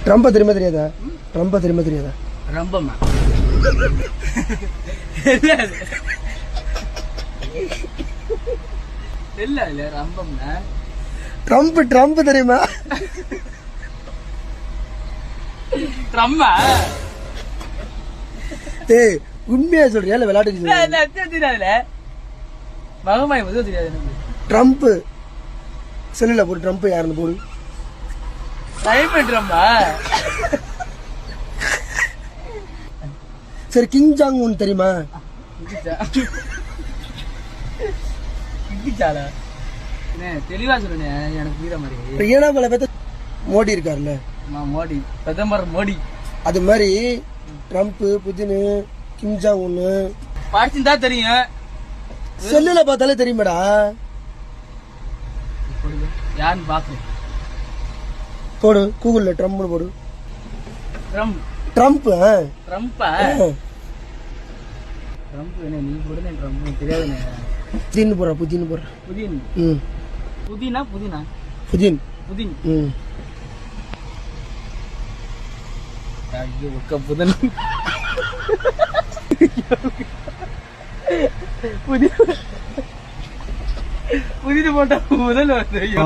ட்ரம்ப தெரியுமா தெரியாதா? ட்ரம்ப தெரியுமா தெரியாதா? ரம்பமா இல்ல இல்ல ரம்பம்னா ட்ரம்ப் ட்ரம்ப் தெரியுமா? ட்ரம்மா ஏய் உண்மையா சொல்றியா இல்ல விளையாட்டு தெரியாதுல மகமாய் முதல் தெரியாது எனக்கு. ட்ரம்ப் செல்லுல போடு ட்ரம்ப் யாருன்னு போடு. டைம் ட்ரம்மா சரி கிங் ஜாங் உன் தெரியுமா? தெளிவா சொல்லுங்க எனக்கு புரியுற மாதிரி. ஏன்னா பல பேத்த மோடி இருக்காருல்ல மோடி பிரதமர் மோடி அது மாதிரி ட்ரம்ப் புதின் கிம் ஜாங் உன்னு படிச்சுதான் தான் தெரியும். செல்லுல பார்த்தாலே தெரியுமாடா. யாருன்னு பாக்குறேன் போடு கூகுள்ல ட்ரம்ப்னு போடு. ட்ரம்ப் ட்ரம்ப் ட்ரம்பா ட்ரம்ப் என்ன நீ போடுங்க ட்ரம்ப் தெரியாதுண்ணே. புதின் போடுற புதின் போடுற. புதின் ம் புதினா புதினா புதின் புதின் ம் ஐயோ ஒக்க புதன் புதின போட்டா முதல் வருது. ஐயோ